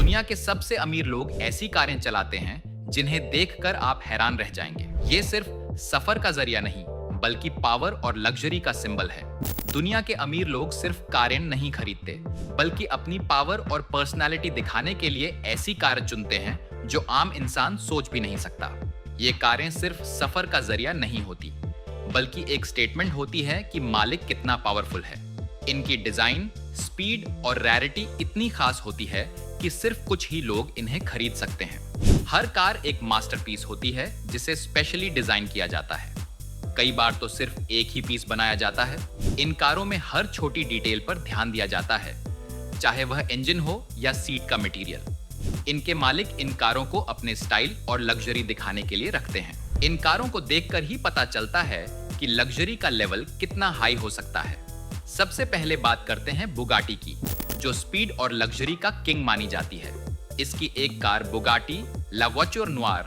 दुनिया के सबसे अमीर लोग ऐसी कारें चलाते हैं जिन्हें देखकर आप हैरान रह जाएंगे। ये सिर्फ सफर का जरिया नहीं, बल्कि पावर और लग्जरी का सिंबल है। दुनिया के अमीर लोग सिर्फ कारें नहीं खरीदते, बल्कि अपनी पावर और पर्सनालिटी दिखाने के लिए ऐसी कार चुनते हैं जो आम इंसान सोच भी नहीं सकता। ये कारें सिर्फ सफर का जरिया नहीं होती, बल्कि एक स्टेटमेंट होती है कि मालिक कितना पावरफुल है। इनकी डिजाइन, स्पीड और रैरिटी इतनी खास होती है कि सिर्फ कुछ ही लोग इन्हें खरीद सकते हैं। हर कार एक मास्टरपीस होती है जिसे स्पेशली डिजाइन किया जाता है। कई बार तो सिर्फ एक ही पीस बनाया जाता है। इन कारों में हर छोटी डिटेल पर ध्यान दिया जाता है, चाहे वह इंजन हो या सीट का मटेरियल। इनके मालिक इन कारों को अपने स्टाइल और लग्जरी दिखाने के लिए रखते हैं। इन कारों को देखकर ही पता चलता है कि लग्जरी का लेवल कितना हाई हो सकता है। सबसे पहले बात करते हैं बुगाटी की, जो स्पीड और लग्जरी का किंग मानी जाती है। इसकी एक कार बुगाटी ला वोइचर नोयर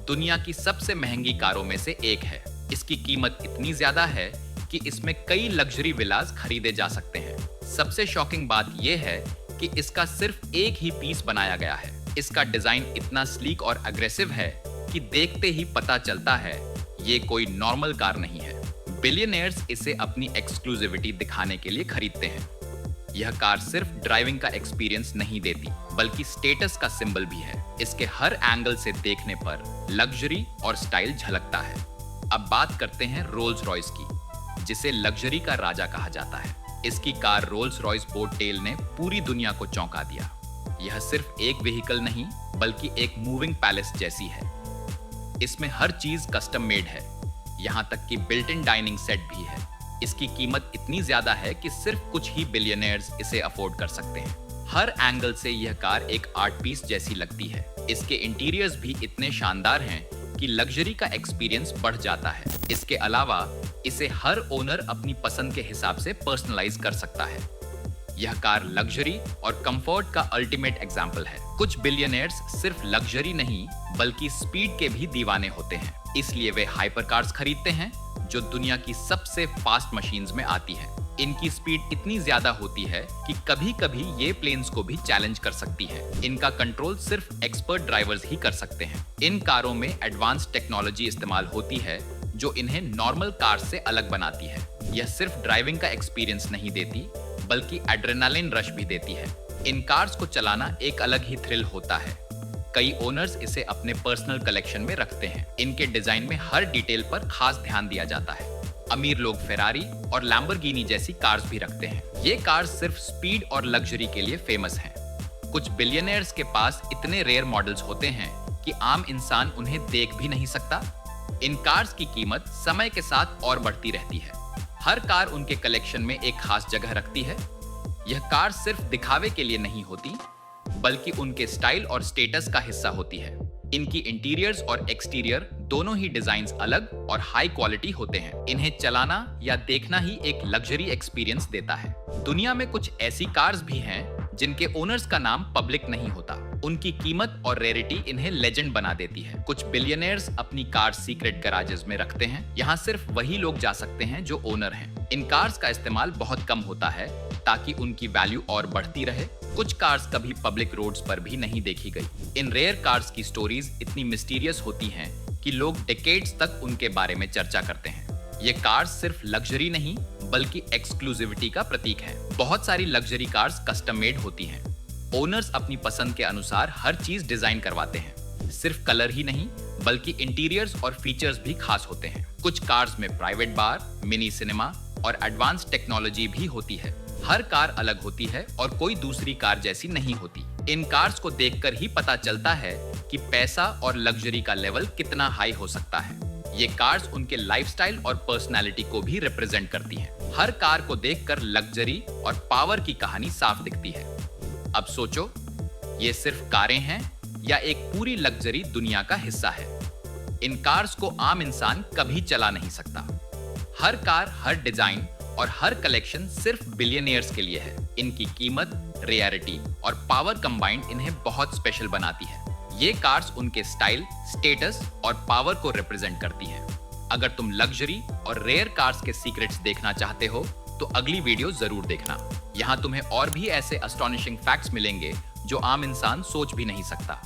दुनिया की सबसे महंगी कारों में से एक है। इसकी कीमत इतनी ज्यादा है कि इसमें कई लग्जरी विलास खरीदे जा सकते हैं। सबसे शॉकिंग बात यह है कि इसका सिर्फ एक ही पीस बनाया गया है। इसका डिजाइन इतना स्लीक और अग्रेसिव है कि देखते ही पता चलता है ये कोई नॉर्मल कार नहीं है। बिलियनियर्स इसे अपनी एक्सक्लूसिविटी दिखाने के लिए खरीदते हैं। यह कार सिर्फ ड्राइविंग का एक्सपीरियंस नहीं देती, बल्कि स्टेटस का सिंबल भी है। इसके हर एंगल से देखने पर लग्जरी और स्टाइल झलकता है। अब बात करते हैं रोल्स रॉयस की, जिसे लग्जरी का राजा कहा जाता है। इसकी car Rolls Royce boat tail ने पूरी दुनिया को चौंका दिया। यह सिर्फ एक व्हीकल नहीं, बल्कि एक मूविंग पैलेस जैसी है। इसमें हर चीज कस्टम मेड है, यहाँ तक कि बिल्ट इन डाइनिंग सेट भी है। इसकी कीमत इतनी ज्यादा है कि सिर्फ कुछ ही बिलियनियर्स इसे अफोर्ड कर सकते हैं। हर एंगल से यह कार एक आर्ट पीस जैसी लगती है। इसके इंटीरियर्स भी इतने शानदार हैं कि लग्जरी का एक्सपीरियंस बढ़ जाता है। इसके अलावा इसे हर ओनर अपनी पसंद के हिसाब से पर्सनलाइज कर सकता है। यह कार लग्जरी और कंफर्ट का अल्टीमेट एग्जाम्पल है। कुछ बिलियनियर्स सिर्फ लग्जरी नहीं, बल्कि स्पीड के भी दीवाने होते हैं। इसलिए वे हाइपर कार्स खरीदते हैं जो दुनिया की सबसे फास्ट मशीन्स में आती है। इनकी स्पीड इतनी ज्यादा होती है कि कभी-कभी ये प्लेन्स को भी चैलेंज कर सकती है। इनका कंट्रोल सिर्फ एक्सपर्ट ड्राइवर्स ही कर सकते हैं। इन कारों में एडवांस टेक्नोलॉजी इस्तेमाल होती है जो इन्हें नॉर्मल कार से अलग बनाती है। यह सिर्फ ड्राइविंग का एक्सपीरियंस नहीं देती, बल्कि एड्रेनालिन रश भी देती है। इन कार्स को चलाना एक अलग ही थ्रिल होता है। कई ओनर्स इसे अपने पर्सनल कलेक्शन में रखते हैं। इनके डिजाइन में हर डिटेल पर खास ध्यान दिया जाता है। अमीर लोग फेरारी और लैम्बोर्गिनी जैसी कार्स भी रखते हैं। ये कार्स सिर्फ स्पीड और लग्जरी के लिए फेमस हैं। कुछ बिलियनियर्स के पास इतने रेयर मॉडल्स होते हैं कि आम इंसान उन्हें देख भी नहीं सकता। इन कार्स की कीमत समय के साथ और बढ़ती रहती है। हर कार उनके कलेक्शन में एक खास जगह रखती है। यह कार सिर्फ दिखावे के लिए नहीं होती, बल्कि उनके स्टाइल और स्टेटस का हिस्सा होती है। इनकी इंटीरियर्स और एक्सटीरियर दोनों ही डिजाइन्स अलग और हाई क्वालिटी होते हैं। इन्हें चलाना या देखना ही एक लग्जरी एक्सपीरियंस देता है। दुनिया में कुछ ऐसी कार्स भी हैं जिनके ओनर्स का नाम पब्लिक नहीं होता। उनकी कीमत और रेयरिटी इन्हें लेजेंड बना देती है। कुछ बिलियनियर्स अपनी कार सीक्रेट गैराजेस में रखते हैं। यहाँ सिर्फ वही लोग जा सकते हैं जो ओनर हैं। इन कार्स का इस्तेमाल बहुत कम होता है ताकि उनकी वैल्यू और बढ़ती रहे। कुछ कार्स कभी पब्लिक रोड्स पर भी नहीं देखी गई। इन रेयर कार्स की स्टोरीज इतनी मिस्टीरियस होती हैं कि लोग डेकेड्स तक उनके बारे में चर्चा करते हैं। ये कार्स सिर्फ लग्जरी नहीं, बल्कि एक्सक्लूसिविटी का प्रतीक है। बहुत सारी लग्जरी कार्स कस्टम मेड होती हैं। ओनर्स अपनी पसंद के अनुसार हर चीज डिजाइन करवाते हैं। सिर्फ कलर ही नहीं, बल्कि इंटीरियर्स और फीचर्स भी खास होते हैं। कुछ कार्स में प्राइवेट बार, मिनी सिनेमा और एडवांस टेक्नोलॉजी भी होती है। हर कार अलग होती है और कोई दूसरी कार जैसी नहीं होती। इन कार्स को देखकर ही पता चलता है कि पैसा और लग्जरी का लेवल कितना हाई हो सकता है। ये कार्स उनके लाइफस्टाइल और पर्सनालिटी को भी रिप्रेजेंट करती हैं। हर कार को देखकर लग्जरी और पावर की कहानी साफ दिखती है। अब सोचो, ये सिर्फ कारें हैं या एक पूरी लग्जरी दुनिया का हिस्सा है। इन कार्स को आम इंसान कभी चला नहीं सकता। हर कार, हर डिजाइन और हर कलेक्शन सिर्फ बिलियनियर्स के लिए है। इनकी कीमत, रेयरिटी और पावर कंबाइंड इन्हें बहुत स्पेशल बनाती है। ये कार्स उनके स्टाइल, स्टेटस और पावर को रिप्रेजेंट करती हैं। अगर तुम लग्जरी और रेयर कार्स के सीक्रेट्स देखना चाहते हो तो अगली वीडियो जरूर देखना। यहाँ तुम्हें और भी ऐसे अस्टॉनिशिंग फैक्ट्स मिलेंगे जो आम इंसान सोच भी नहीं सकता।